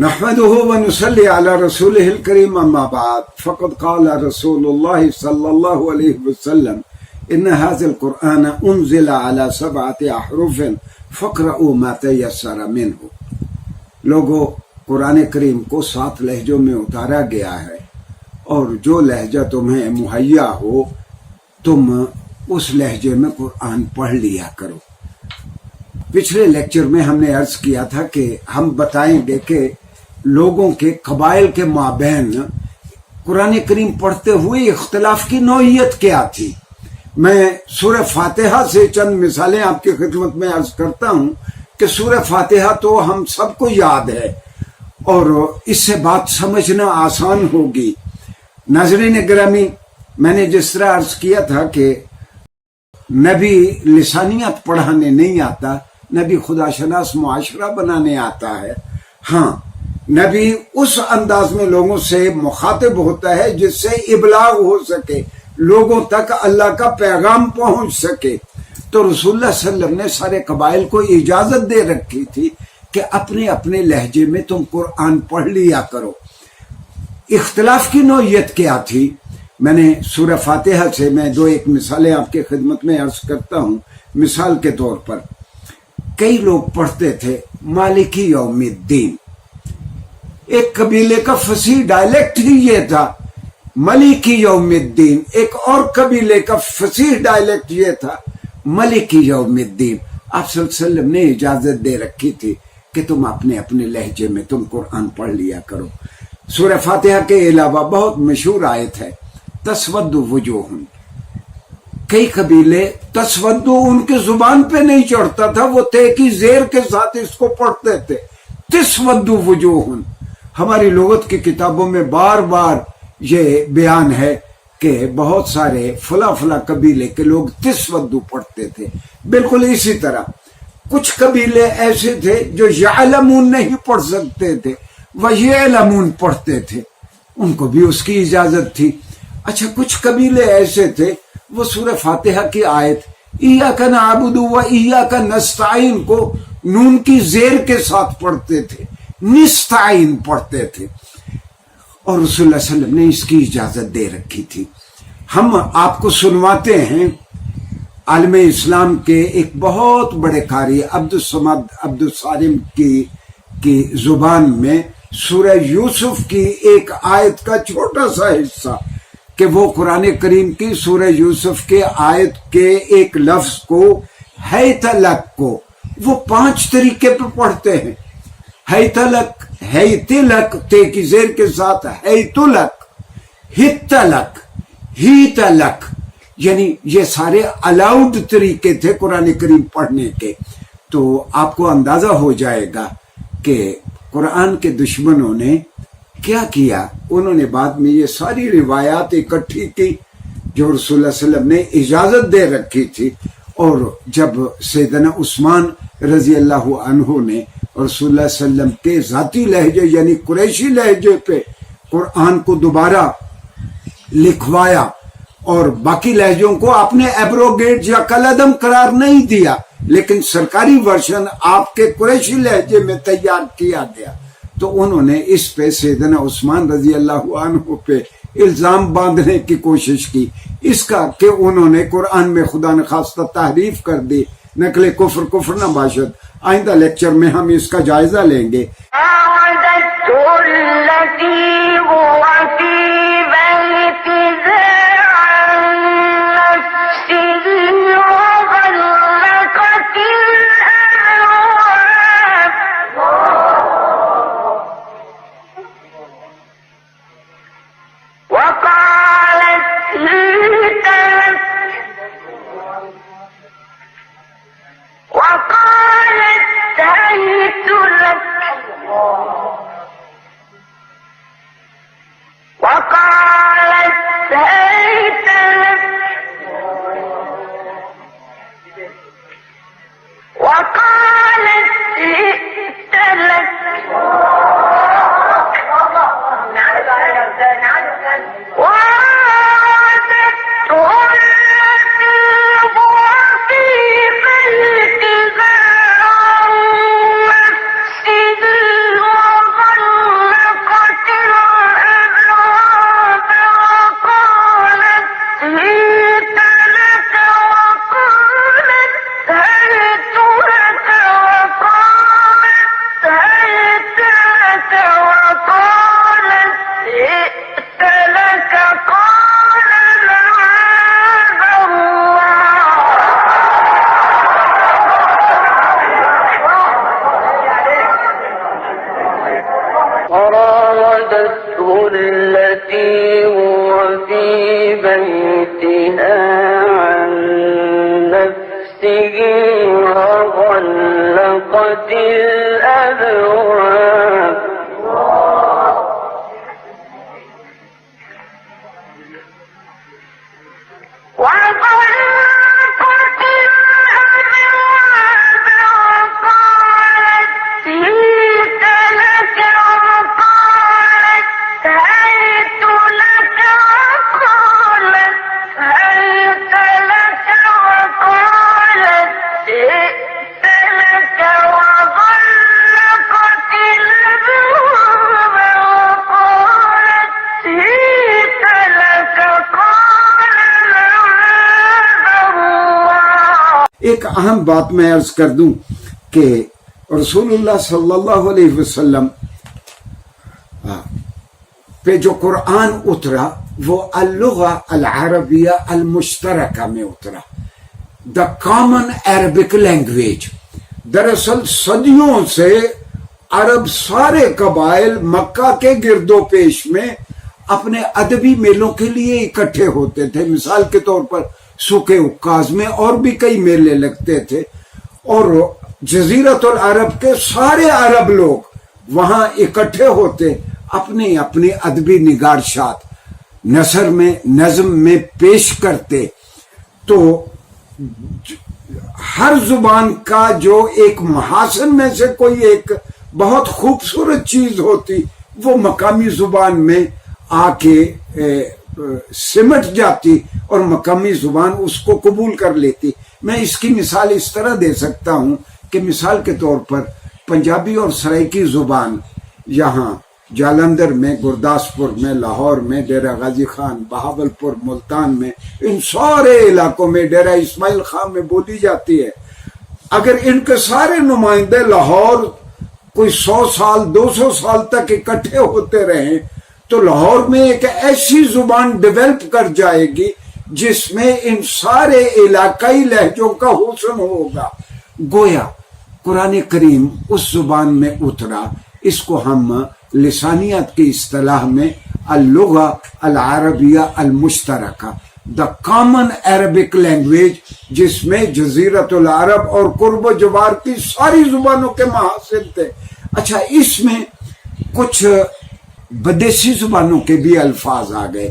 نحمده ونصلي على رسوله الكريم اما بعد فقد قال رسول الله صلى الله عليه وسلم ان هذا القرآن انزل على 7 احرف فاقرؤوا ما تيسر منه. لوگو قرآن کریم کو 7 لہجوں میں اتارا گیا ہے اور جو لہجہ تمہیں مہیا ہو تم اس لہجے میں قرآن پڑھ لیا کرو. پچھلے لیکچر میں ہم نے عرض کیا تھا کہ ہم بتائیں گے کہ لوگوں کے قبائل کے مابین قرآن کریم پڑھتے ہوئے اختلاف کی نوعیت کیا تھی. میں سورہ فاتحہ سے چند مثالیں آپ کی خدمت میں عرض کرتا ہوں کہ سورہ فاتحہ تو ہم سب کو یاد ہے اور اس سے بات سمجھنا آسان ہوگی. ناظرین گرامی، میں نے جس طرح عرض کیا تھا کہ نبی لسانیات پڑھانے نہیں آتا، نبی خدا شناس معاشرہ بنانے آتا ہے. ہاں، نبی اس انداز میں لوگوں سے مخاطب ہوتا ہے جس سے ابلاغ ہو سکے، لوگوں تک اللہ کا پیغام پہنچ سکے. تو رسول اللہ صلی اللہ علیہ وسلم نے سارے قبائل کو اجازت دے رکھی تھی کہ اپنے اپنے لہجے میں تم قرآن پڑھ لیا کرو. اختلاف کی نوعیت کیا تھی؟ میں نے سورہ فاتحہ سے میں 2 مثالیں آپ کے خدمت میں عرض کرتا ہوں. مثال کے طور پر کئی لوگ پڑھتے تھے مالکی یوم الدین. ایک قبیلے کا فصیح ڈائلیکٹ ہی یہ تھا مالکی یوم الدین. ایک اور قبیلے کا فصیح ڈائلیکٹ یہ تھا مالکی یوم الدین. آپ صلی اللہ علیہ وسلم نے اجازت دے رکھی تھی کہ تم اپنے اپنے لہجے میں تم قرآن پڑھ لیا کرو. سورہ فاتحہ کے علاوہ بہت مشہور آیت ہے تسود وجوہ. کئی قبیلے تسود ان کی زبان پہ نہیں چڑھتا تھا، وہ تے کی زیر کے ساتھ اس کو پڑھتے تھے تسود وجوہ. ہماری لغت کی کتابوں میں بار بار یہ بیان ہے کہ بہت سارے فلاں قبیلے کے لوگ تسود پڑھتے تھے. بالکل اسی طرح کچھ قبیلے ایسے تھے جو یعلمون نہیں پڑھ سکتے تھے، وہ یعلمون پڑھتے تھے، ان کو بھی اس کی اجازت تھی. اچھا، کچھ قبیلے ایسے تھے وہ سورہ فاتحہ کی آیت ایاک نعبد و ایاک نستعین کو نون کی زیر کے ساتھ پڑھتے تھے، نستعین پڑھتے تھے، اور رسول اللہ صلی اللہ علیہ وسلم نے اس کی اجازت دے رکھی تھی. ہم آپ کو سنواتے ہیں عالم اسلام کے ایک بہت بڑے قاری عبدالصمد عبدالصارم کی زبان میں سورہ یوسف کی ایک آیت کا چھوٹا سا حصہ کہ وہ قرآن کریم کی سورہ یوسف کے آیت کے ایک لفظ کو حیت لک کو وہ 5 طریقے پہ پڑھتے ہیں. حیت لک، حیت لک تے کی زیر کے ساتھ، حیت لک، ہت لک، ہیت لک، یعنی یہ سارے الاؤڈ طریقے تھے قرآن کریم پڑھنے کے. تو آپ کو اندازہ ہو جائے گا کہ قرآن کے دشمنوں نے کیا کیا. انہوں نے بعد میں یہ ساری روایات اکٹھی کی جو رسول اللہ صلی اللہ علیہ وسلم نے اجازت دے رکھی تھی، اور جب سیدنا عثمان رضی اللہ عنہ نے رسول اللہ صلی اللہ علیہ وسلم کے ذاتی لہجے یعنی قریشی لہجے پہ قرآن کو دوبارہ لکھوایا اور باقی لہجوں کو آپ نے ایبروگیٹ یا کالعدم قرار نہیں دیا، لیکن سرکاری ورژن آپ کے قریشی لہجے میں تیار کیا گیا، تو انہوں نے اس پہ سیدنا عثمان رضی اللہ عنہ پہ الزام باندھنے کی کوشش کی اس کا کہ انہوں نے قرآن میں خدا نخواستہ تحریف کر دی. نقل کفر نہ باشد. آئندہ لیکچر میں ہم اس کا جائزہ لیں گے. وراودته التي هو في بيتها عن نفسه وغلقت الأبواب ایک اہم بات میں عرض کر دوں کہ رسول اللہ صلی اللہ علیہ وسلم پہ جو قرآن اترا وہ اللغہ العربیہ المشترکہ میں اترا، دا کامن عربک لینگویج۔ دراصل صدیوں سے عرب سارے قبائل مکہ کے گرد و پیش میں اپنے ادبی میلوں کے لیے اکٹھے ہوتے تھے۔ مثال کے طور پر سوکے عکاظ میں اور بھی کئی میلے لگتے تھے، اور جزیرت العرب کے سارے عرب لوگ وہاں اکٹھے ہوتے، اپنی اپنی ادبی نگارشات نثر میں نظم میں پیش کرتے۔ تو ہر زبان کا جو ایک محاسن میں سے کوئی ایک بہت خوبصورت چیز ہوتی وہ مقامی زبان میں آ کے سمٹ جاتی اور مقامی زبان اس کو قبول کر لیتی۔ میں اس کی مثال اس طرح دے سکتا ہوں کہ مثال کے طور پر پنجابی اور سرائکی زبان یہاں جالندھر میں، گرداسپور میں، لاہور میں، ڈیرہ غازی خان، بہاولپور، ملتان میں، ان سارے علاقوں میں، ڈیرہ اسماعیل خان میں بولی جاتی ہے۔ اگر ان کے سارے نمائندے لاہور کوئی 100 سال 200 سال تک اکٹھے ہوتے رہیں تو لاہور میں ایک ایسی زبان ڈیولپ کر جائے گی جس میں ان سارے علاقائی لہجوں کا حسن ہوگا۔ گویا قرآن کریم اس زبان میں اترا، اس کو ہم لسانیات کی اصطلاح میں اللغہ العربیہ المشترکہ، دا کامن عربک لینگویج، جس میں جزیرت العرب اور قرب و جوار کی ساری زبانوں کے محاسن تھے۔ اچھا، اس میں کچھ بدیسی زبانوں کے بھی الفاظ آ گئے،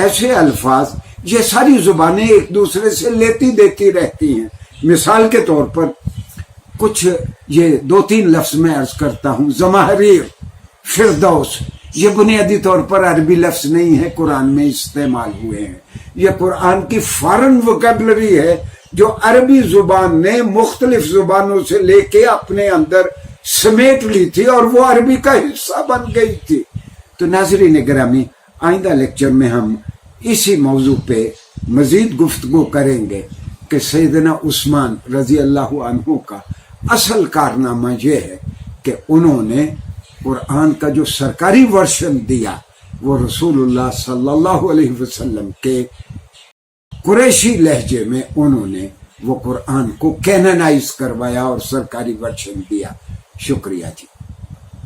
ایسے الفاظ یہ ساری زبانیں ایک دوسرے سے لیتی دیتی رہتی ہیں۔ مثال کے طور پر کچھ یہ 2-3 لفظ میں عرض کرتا ہوں۔ زمہریر، فردوس، یہ بنیادی طور پر عربی لفظ نہیں ہے، قرآن میں استعمال ہوئے ہیں۔ یہ قرآن کی فارن وکیبلری ہے جو عربی زبان نے مختلف زبانوں سے لے کے اپنے اندر سمیٹ لی تھی اور وہ عربی کا حصہ بن گئی تھی۔ تو ناظرین گرامی، آئندہ لیکچر میں ہم اسی موضوع پہ مزید گفتگو کریں گے کہ سیدنا عثمان رضی اللہ عنہ کا اصل کارنامہ یہ ہے کہ انہوں نے قرآن کا جو سرکاری ورژن دیا وہ رسول اللہ صلی اللہ علیہ وسلم کے قریشی لہجے میں انہوں نے وہ قرآن کو کیننائز کروایا اور سرکاری ورژن دیا۔ شکریہ جی۔